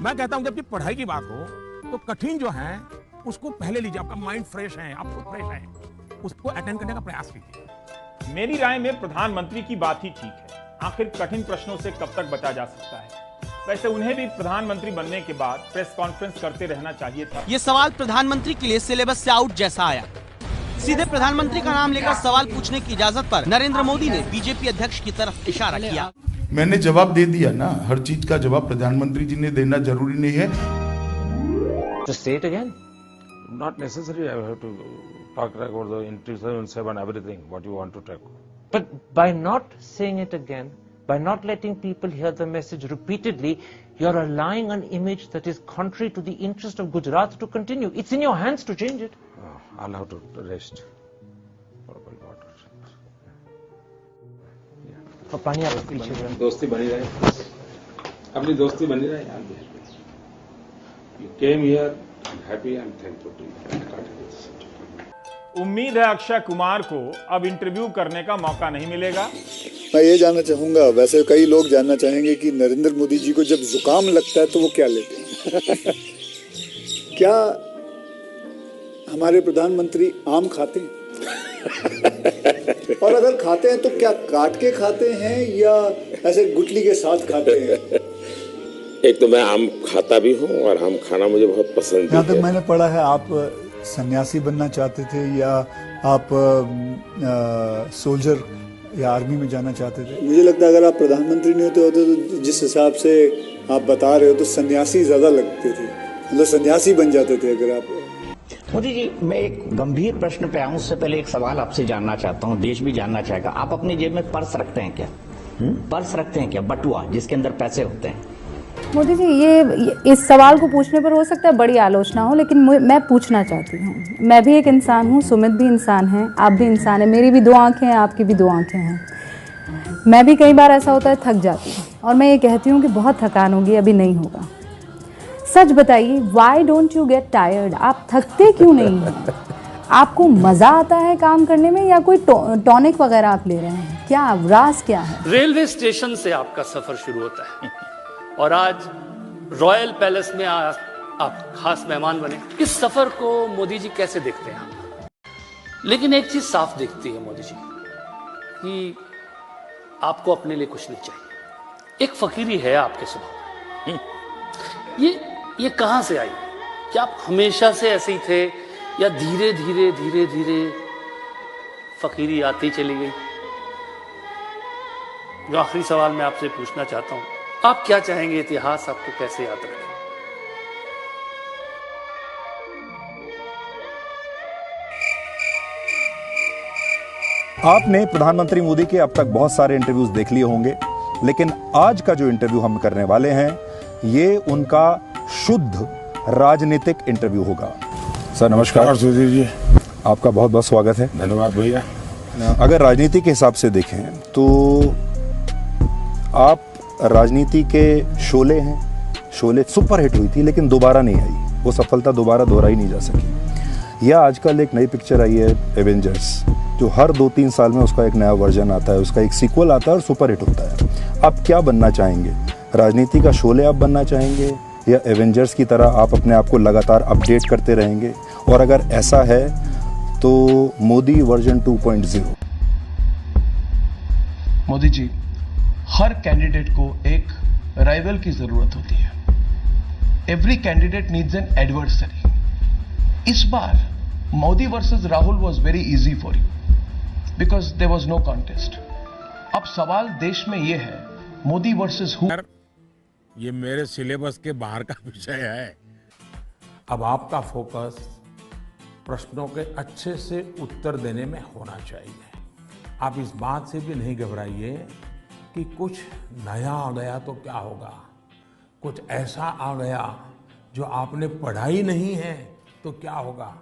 मैं कहता हूं जब पढ़ाई की बात हो तो कठिन जो है उसको पहले लीजिए। आपका माइंड फ्रेश है, आप फ्रेश है, उसको अटेंड करने का प्रयास कीजिए। मेरी राय में प्रधानमंत्री की बात ही ठीक है। आखिर कठिन प्रश्नों से कब तक बचा जा सकता है? वैसे उन्हें भी प्रधानमंत्री बनने के बाद प्रेस कॉन्फ्रेंस करते रहना चाहिए था। ये सवाल प्रधानमंत्री के लिए सिलेबस से आउट जैसा आया। सीधे प्रधानमंत्री का नाम लेकर सवाल पूछने की इजाजत पर नरेंद्र मोदी ने बीजेपी अध्यक्ष की तरफ इशारा किया। मैंने जवाब दे दिया ना, हर चीज का जवाब प्रधानमंत्री जी ने देना जरूरी नहीं है। Just say it again. Not necessary. I have to talk about the intelligence and everything. What you want to talk. But by not saying it again, by not letting people hear the message repeatedly, you are allowing an image that is contrary to the interest of Gujarat to continue. It's in your hands to change it. I'll have to rest. पानी आप पीछे दोस्ती बनी रहे, अपनी दोस्ती बनी रहे। You came here, I'm happy, I'm thankful to you. उम्मीद है अक्षय कुमार को अब इंटरव्यू करने का मौका नहीं मिलेगा। मैं ये जानना चाहूंगा, वैसे कई लोग जानना चाहेंगे कि नरेंद्र मोदी जी को जब जुकाम लगता है तो वो क्या लेते हैं? क्या हमारे प्रधानमंत्री आम खाते हैं? और अगर खाते हैं तो क्या काट के खाते हैं या ऐसे गुठली के साथ खाते हैं? एक तो मैं आम खाता भी हूँ और आम खाना मुझे बहुत पसंद है। यहाँ तक मैंने पढ़ा है आप सन्यासी बनना चाहते थे या आप सोल्जर या आर्मी में जाना चाहते थे? मुझे लगता है अगर आप प्रधानमंत्री नहीं होते तो जिस हिसाब से आप बता रहे हो तो सन्यासी ज्यादा लगते थे, मतलब सन्यासी बन जाते थे अगर आप। मोदी जी, मैं एक गंभीर प्रश्न पे आऊं उससे पहले एक सवाल आपसे जानना चाहता हूं, देश भी जानना चाहेगा। आप अपनी जेब में पर्स रखते हैं क्या? पर्स रखते हैं क्या, बटुआ जिसके अंदर पैसे होते हैं? मोदी जी, ये इस सवाल को पूछने पर हो सकता है बड़ी आलोचना हो, लेकिन मैं पूछना चाहती हूँ। मैं भी एक इंसान हूँ, सुमित भी इंसान है, आप भी इंसान है, मेरी भी दो आंखें हैं, आपकी भी दो आंखें हैं। मैं भी कई बार ऐसा होता है थक जाती हूँ और मैं ये कहती हूँ कि बहुत थकान होगी, अभी नहीं होगा। सच बताइए, why don't you get tired? आप थकते क्यों नहीं हैं? आपको मजा आता है काम करने में या कोई टॉनिक वगैरह आप ले रहे हैं? क्या राज क्या है? रेलवे स्टेशन से आपका सफर शुरू होता है और आज रॉयल पैलेस में आप खास मेहमान बने। इस सफर को मोदी जी कैसे देखते हैं आप? लेकिन एक चीज साफ दिखती है मोदी जी कि आपको अपने लिए कुछ नहीं चाहिए। एक फकीरी है आपके स्वभाव। ये कहां से आई? क्या आप हमेशा से ऐसे ही थे या धीरे धीरे धीरे धीरे फकीरी आती चली गई? जो आखिरी सवाल मैं आपसे पूछना चाहता हूं, आप क्या चाहेंगे इतिहास आपको कैसे याद रखे? आपने प्रधानमंत्री मोदी के अब तक बहुत सारे इंटरव्यूज देख लिए होंगे, लेकिन आज का जो इंटरव्यू हम करने वाले हैं ये उनका शुद्ध राजनीतिक इंटरव्यू होगा। सर नमस्कार। सुधीर जी, आपका बहुत बहुत स्वागत है। धन्यवाद भैया। अगर राजनीति के हिसाब से देखें तो आप राजनीति के शोले हैं। शोले सुपर हिट हुई थी लेकिन दोबारा नहीं आई, वो सफलता दोबारा दोहराई नहीं जा सकी। या आजकल एक नई पिक्चर आई है एवेंजर्स, जो हर 2-3 साल में उसका एक नया वर्जन आता है, उसका एक सीक्वल आता है और सुपर हिट होता है। आप क्या बनना चाहेंगे? राजनीति का शोले आप बनना चाहेंगे या एवेंजर्स की तरह आप अपने आप को लगातार अपडेट करते रहेंगे? और अगर ऐसा है तो मोदी वर्जन 2.0। मोदी जी, हर कैंडिडेट को एक राइवल की जरूरत होती है। Every candidate needs an adversary. इस बार Modi versus Rahul was very easy for you because there was no contest. अब सवाल देश में यह है, मोदी वर्सेस हु? ये मेरे सिलेबस के बाहर का विषय है। अब आपका फोकस प्रश्नों के अच्छे से उत्तर देने में होना चाहिए। आप इस बात से भी नहीं घबराइए कि कुछ नया आ गया तो क्या होगा, कुछ ऐसा आ गया जो आपने पढ़ा ही नहीं है तो क्या होगा।